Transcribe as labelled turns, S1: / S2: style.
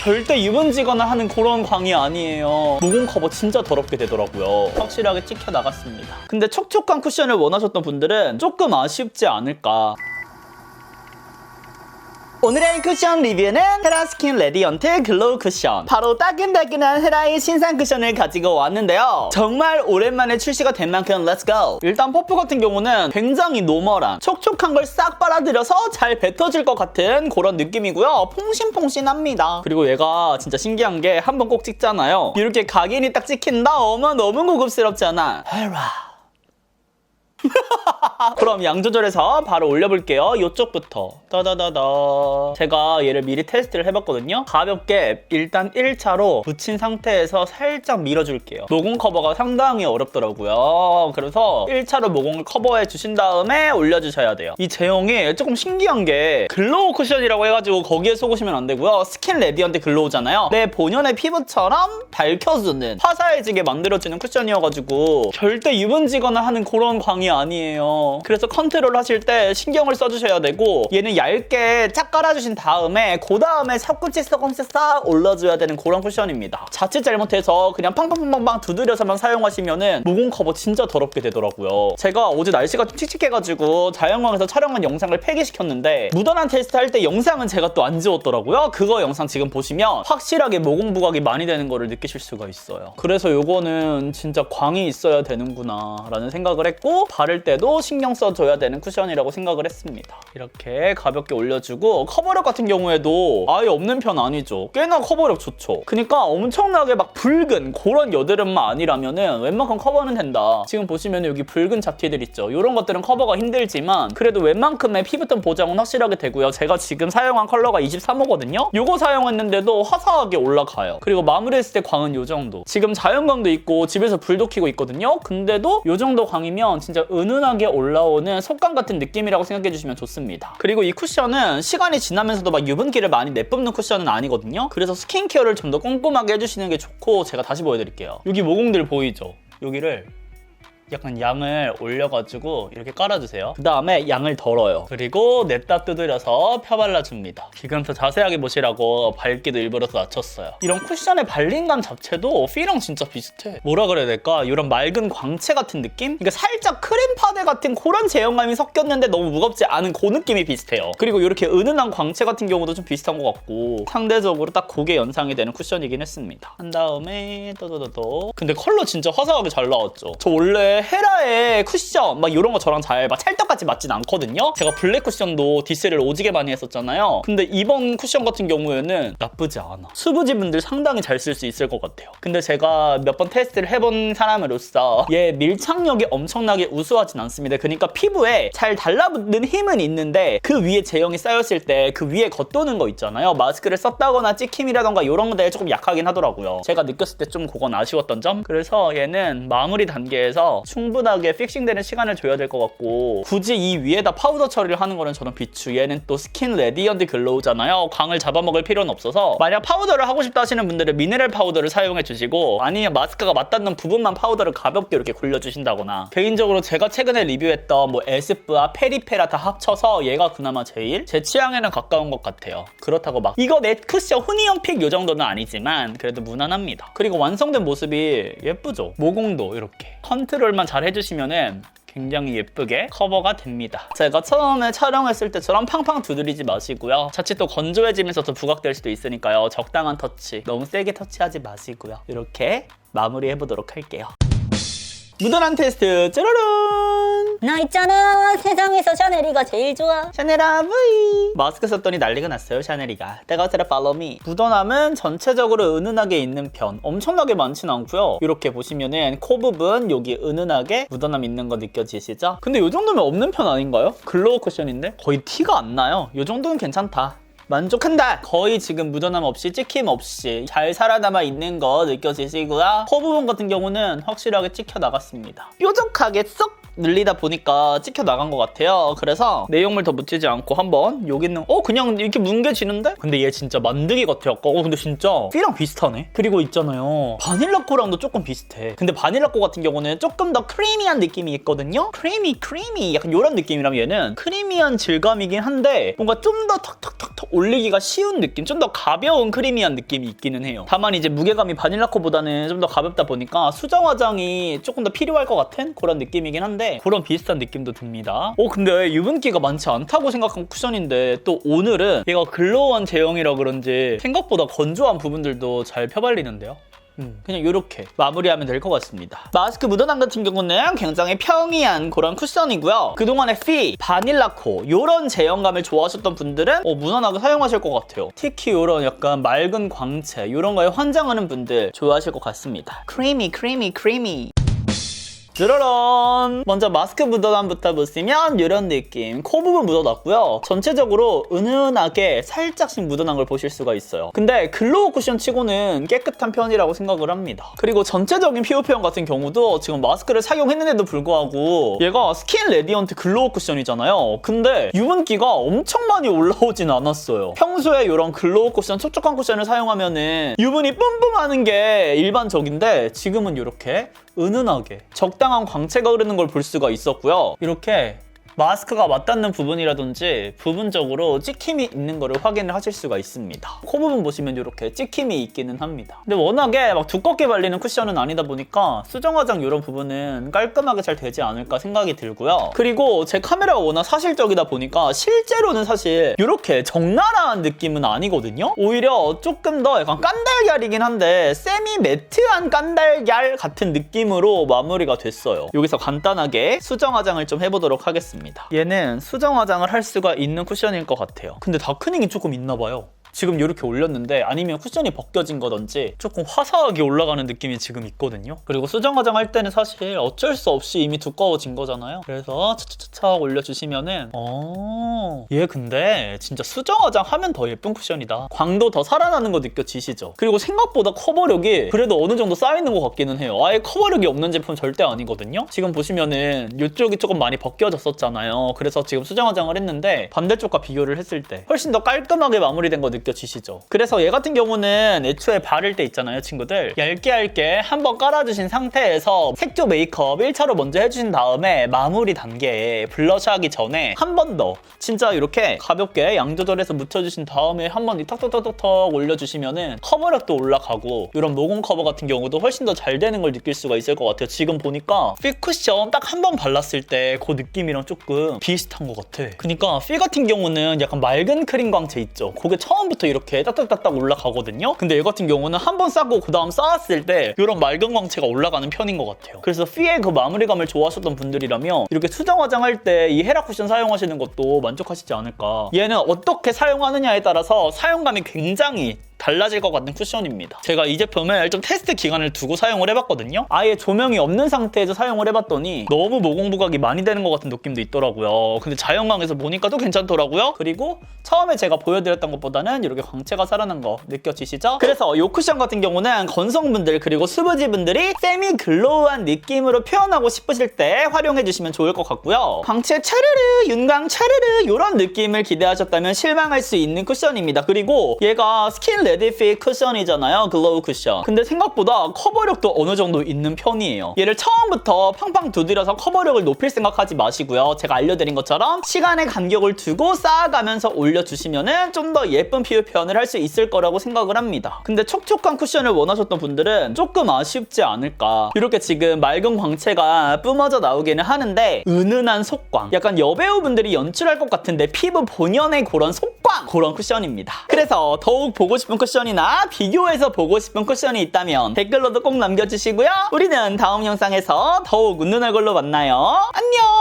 S1: 절대 유분지거나 하는 그런 광이 아니에요. 모공 커버 진짜 더럽게 되더라고요. 확실하게 찍혀 나갔습니다. 근데 촉촉한 쿠션을 원하셨던 분들은 조금 아쉽지 않을까. 오늘의 쿠션 리뷰는 헤라 스킨 레디언트 글로우 쿠션, 바로 따끈따끈한 헤라의 신상 쿠션을 가지고 왔는데요. 정말 오랜만에 출시가 된 만큼 렛츠고! 일단 퍼프 같은 경우는 굉장히 노멀한 촉촉한 걸 싹 빨아들여서 잘 뱉어질 것 같은 그런 느낌이고요. 퐁신퐁신합니다. 그리고 얘가 진짜 신기한 게 한 번 꼭 찍잖아요. 이렇게 각인이 딱 찍힌다? 어머, 너무 고급스럽지 않아? 헤라. 그럼 양 조절해서 바로 올려볼게요. 이쪽부터 따다다다. 제가 얘를 미리 테스트를 해봤거든요. 가볍게 일단 1차로 붙인 상태에서 살짝 밀어줄게요. 모공 커버가 상당히 어렵더라고요. 그래서 1차로 모공을 커버해 주신 다음에 올려주셔야 돼요. 이 제형이 조금 신기한 게 글로우 쿠션이라고 해가지고 거기에 속으시면 안 되고요. 스킨 레디언트 글로우잖아요. 내 본연의 피부처럼 밝혀주는, 화사해지게 만들어주는 쿠션이어가지고 절대 유분지거나 하는 그런 광이 아니에요. 그래서 컨트롤 하실 때 신경을 써주셔야 되고, 얘는 얇게 쫙 깔아주신 다음에 그 다음에 삽구치 조금씩 싹 올려줘야 되는 그런 쿠션입니다. 자칫 잘못해서 그냥 팡팡팡팡 두드려서만 사용하시면은 모공 커버 진짜 더럽게 되더라고요. 제가 어제 날씨가 좀 칙칙해가지고 자연광에서 촬영한 영상을 폐기시켰는데 묻어난 테스트 할 때 영상은 제가 또 안 지웠더라고요. 그거 영상 지금 보시면 확실하게 모공 부각이 많이 되는 거를 느끼실 수가 있어요. 그래서 요거는 진짜 광이 있어야 되는구나 라는 생각을 했고, 바를 때도 신경 써줘야 되는 쿠션이라고 생각을 했습니다. 이렇게 가볍게 올려주고, 커버력 같은 경우에도 아예 없는 편 아니죠. 꽤나 커버력 좋죠. 그러니까 엄청나게 막 붉은 그런 여드름만 아니라면은 웬만큼 커버는 된다. 지금 보시면 여기 붉은 잡티들 있죠. 이런 것들은 커버가 힘들지만 그래도 웬만큼의 피부톤 보정은 확실하게 되고요. 제가 지금 사용한 컬러가 23호거든요. 요거 사용했는데도 화사하게 올라가요. 그리고 마무리했을 때 광은 요 정도. 지금 자연광도 있고 집에서 불도 켜고 있거든요. 근데도 요 정도 광이면 진짜 은은하게 올라오는 속광 같은 느낌이라고 생각해주시면 좋습니다. 그리고 이 쿠션은 시간이 지나면서도 막 유분기를 많이 내뿜는 쿠션은 아니거든요. 그래서 스킨케어를 좀 더 꼼꼼하게 해주시는 게 좋고, 제가 다시 보여드릴게요. 여기 모공들 보이죠? 여기를 약간 양을 올려가지고 이렇게 깔아주세요. 그 다음에 양을 덜어요. 그리고 냈다 두드려서 펴발라줍니다. 지금 더 자세하게 보시라고 밝기도 일부러 더 낮췄어요. 이런 쿠션의 발림감 자체도 F랑 진짜 비슷해. 뭐라 그래야 될까? 이런 맑은 광채 같은 느낌? 그러니까 살짝 크림 파데 같은 그런 제형감이 섞였는데 너무 무겁지 않은 그 느낌이 비슷해요. 그리고 이렇게 은은한 광채 같은 경우도 좀 비슷한 것 같고, 상대적으로 딱 그게 연상이 되는 쿠션이긴 했습니다. 한 다음에 또또또또. 근데 컬러 진짜 화사하게 잘 나왔죠? 저 원래 헤라의 쿠션 막 이런 거 저랑 잘 막 찰떡같이 맞진 않거든요. 제가 블랙 쿠션도 디스를 오지게 많이 했었잖아요. 근데 이번 쿠션 같은 경우에는 나쁘지 않아. 수부지분들 상당히 잘 쓸 수 있을 것 같아요. 근데 제가 몇 번 테스트를 해본 사람으로서 얘 밀착력이 엄청나게 우수하진 않습니다. 그러니까 피부에 잘 달라붙는 힘은 있는데 그 위에 제형이 쌓였을 때 그 위에 겉도는 거 있잖아요. 마스크를 썼다거나 찍힘이라던가 이런 것들이 조금 약하긴 하더라고요. 제가 느꼈을 때 좀 그건 아쉬웠던 점. 그래서 얘는 마무리 단계에서 충분하게 픽싱되는 시간을 줘야 될 것 같고, 굳이 이 위에다 파우더 처리를 하는 거는 저는 비추. 얘는 또 스킨 레디언트 글로우잖아요. 광을 잡아먹을 필요는 없어서 만약 파우더를 하고 싶다 하시는 분들은 미네랄 파우더를 사용해 주시고, 아니면 마스크가 맞닿는 부분만 파우더를 가볍게 이렇게 굴려주신다거나. 개인적으로 제가 최근에 리뷰했던 뭐 에스쁘아, 페리페라 다 합쳐서 얘가 그나마 제일 제 취향에는 가까운 것 같아요. 그렇다고 막 이거 내 쿠션 훈이형 픽 요 정도는 아니지만 그래도 무난합니다. 그리고 완성된 모습이 예쁘죠? 모공도 이렇게 컨트롤만 잘 해주시면은 굉장히 예쁘게 커버가 됩니다. 제가 처음에 촬영했을 때처럼 팡팡 두드리지 마시고요. 자칫 또 건조해지면서 더 부각될 수도 있으니까요. 적당한 터치, 너무 세게 터치하지 마시고요. 이렇게 마무리해보도록 할게요. 묻어난 테스트 짜라란!
S2: 나 있잖아, 세상에서 샤넬이가 제일 좋아.
S1: 샤넬아 브이! 마스크 썼더니 난리가 났어요, 샤넬이가. 때가스라 팔로우 미. 묻어남은 전체적으로 은은하게 있는 편. 엄청나게 많진 않고요. 이렇게 보시면은 코 부분 여기 은은하게 묻어남 있는 거 느껴지시죠? 근데 이 정도면 없는 편 아닌가요? 글로우 쿠션인데 거의 티가 안 나요. 이 정도는 괜찮다. 만족한다! 거의 지금 묻어남 없이 찍힘 없이 잘 살아남아 있는 거 느껴지시고요. 코 부분 같은 경우는 확실하게 찍혀 나갔습니다. 뾰족하게 쏙 늘리다 보니까 찍혀 나간 것 같아요. 그래서 내용물 더 묻히지 않고 한번 여기 있는 그냥 이렇게 뭉개지는데? 근데 얘 진짜 만드기 같아. 아까 근데 진짜 F랑 비슷하네. 그리고 있잖아요, 바닐라코랑도 조금 비슷해. 근데 바닐라코 같은 경우는 조금 더 크리미한 느낌이 있거든요. 크리미 약간 이런 느낌이라면 얘는 크리미한 질감이긴 한데 뭔가 좀 더 턱턱턱턱 올리기가 쉬운 느낌, 좀 더 가벼운 크리미한 느낌이 있기는 해요. 다만 이제 무게감이 바닐라코보다는 좀 더 가볍다 보니까 수정 화장이 조금 더 필요할 것 같은 그런 느낌이긴 한데 그런 비슷한 느낌도 듭니다. 근데 유분기가 많지 않다고 생각한 쿠션인데 또 오늘은 얘가 글로우한 제형이라 그런지 생각보다 건조한 부분들도 잘 펴발리는데요. 그냥 이렇게 마무리하면 될 것 같습니다. 마스크 묻어난 같은 경우는 굉장히 평이한 그런 쿠션이고요. 그동안의 피, 바닐라코 이런 제형감을 좋아하셨던 분들은 무난하게 사용하실 것 같아요. 특히 이런 약간 맑은 광채 이런 거에 환장하는 분들 좋아하실 것 같습니다. 크리미 크리미 크리미. 짜라란! 먼저 마스크 묻어남부터 보시면 이런 느낌. 코 부분 묻어났고요. 전체적으로 은은하게 살짝씩 묻어난 걸 보실 수가 있어요. 근데 글로우 쿠션 치고는 깨끗한 편이라고 생각을 합니다. 그리고 전체적인 피부 표현 같은 경우도 지금 마스크를 착용했는데도 불구하고 얘가 스킨 레디언트 글로우 쿠션이잖아요. 근데 유분기가 엄청 많이 올라오진 않았어요. 평소에 이런 글로우 쿠션, 촉촉한 쿠션을 사용하면은 유분이 뿜뿜하는 게 일반적인데 지금은 이렇게 은은하게 적당한 광채가 흐르는 걸 볼 수가 있었고요. 이렇게 마스크가 맞닿는 부분이라든지 부분적으로 찍힘이 있는 거를 확인을 하실 수가 있습니다. 코 부분 보시면 이렇게 찍힘이 있기는 합니다. 근데 워낙에 막 두껍게 발리는 쿠션은 아니다 보니까 수정 화장 이런 부분은 깔끔하게 잘 되지 않을까 생각이 들고요. 그리고 제 카메라가 워낙 사실적이다 보니까 실제로는 사실 이렇게 적나라한 느낌은 아니거든요. 오히려 조금 더 약간 깐달걀이긴 한데 세미 매트한 깐달걀 같은 느낌으로 마무리가 됐어요. 여기서 간단하게 수정 화장을 좀 해보도록 하겠습니다. 얘는 수정 화장을 할 수가 있는 쿠션일 것 같아요. 근데 다크닝이 조금 있나 봐요. 지금 이렇게 올렸는데 아니면 쿠션이 벗겨진 거든지 조금 화사하게 올라가는 느낌이 지금 있거든요. 그리고 수정 화장할 때는 사실 어쩔 수 없이 이미 두꺼워진 거잖아요. 그래서 차차차차 올려주시면은 얘 근데 진짜 수정 화장 하면 더 예쁜 쿠션이다. 광도 더 살아나는 거 느껴지시죠? 그리고 생각보다 커버력이 그래도 어느 정도 쌓이는 것 같기는 해요. 아예 커버력이 없는 제품 절대 아니거든요. 지금 보시면은 이쪽이 조금 많이 벗겨졌었잖아요. 그래서 지금 수정 화장을 했는데 반대쪽과 비교를 했을 때 훨씬 더 깔끔하게 마무리된 거 느껴지시죠? 그래서 얘 같은 경우는 애초에 바를 때 있잖아요, 친구들. 얇게 한번 깔아주신 상태에서 색조 메이크업 1차로 먼저 해주신 다음에 마무리 단계에 블러셔 하기 전에 한 번 더 진짜 이렇게 가볍게 양 조절해서 묻혀주신 다음에 한 번 턱턱턱턱 올려주시면은 커버력도 올라가고 이런 모공 커버 같은 경우도 훨씬 더 잘 되는 걸 느낄 수가 있을 것 같아요. 지금 보니까 피 쿠션 딱 한 번 발랐을 때 그 느낌이랑 조금 비슷한 것 같아. 그러니까 피 같은 경우는 약간 맑은 크림 광채 있죠? 그게 처음부터 이렇게 딱딱딱딱 올라가거든요. 근데 얘 같은 경우는 한 번 싸고 그 다음 쌓았을 때 이런 맑은 광채가 올라가는 편인 것 같아요. 그래서 피의 그 마무리감을 좋아하셨던 분들이라면 이렇게 수정 화장할 때 이 헤라 쿠션 사용하시는 것도 만족하시지 않을까. 얘는 어떻게 사용하느냐에 따라서 사용감이 굉장히 달라질 것 같은 쿠션입니다. 제가 이 제품을 좀 테스트 기간을 두고 사용을 해봤거든요. 아예 조명이 없는 상태에서 사용을 해봤더니 너무 모공 부각이 많이 되는 것 같은 느낌도 있더라고요. 근데 자연광에서 보니까 또 괜찮더라고요. 그리고 처음에 제가 보여드렸던 것보다는 이렇게 광채가 살아난 거 느껴지시죠? 그래서 이 쿠션 같은 경우는 건성분들 그리고 수부지분들이 세미 글로우한 느낌으로 표현하고 싶으실 때 활용해주시면 좋을 것 같고요. 광채 차르르, 윤광 차르르 이런 느낌을 기대하셨다면 실망할 수 있는 쿠션입니다. 그리고 얘가 스킨 레디핏 쿠션이잖아요. 글로우 쿠션. 근데 생각보다 커버력도 어느 정도 있는 편이에요. 얘를 처음부터 팡팡 두드려서 커버력을 높일 생각하지 마시고요. 제가 알려드린 것처럼 시간의 간격을 두고 쌓아가면서 올려주시면은 좀 더 예쁜 피부 표현을 할 수 있을 거라고 생각을 합니다. 근데 촉촉한 쿠션을 원하셨던 분들은 조금 아쉽지 않을까. 이렇게 지금 맑은 광채가 뿜어져 나오기는 하는데 은은한 속광. 약간 여배우분들이 연출할 것 같은데 피부 본연의 그런 속광! 그런 쿠션입니다. 그래서 더욱 보고 싶은 쿠션이나 비교해서 보고 싶은 쿠션이 있다면 댓글로도 꼭 남겨주시고요. 우리는 다음 영상에서 더욱 웃는 얼굴로 만나요. 안녕!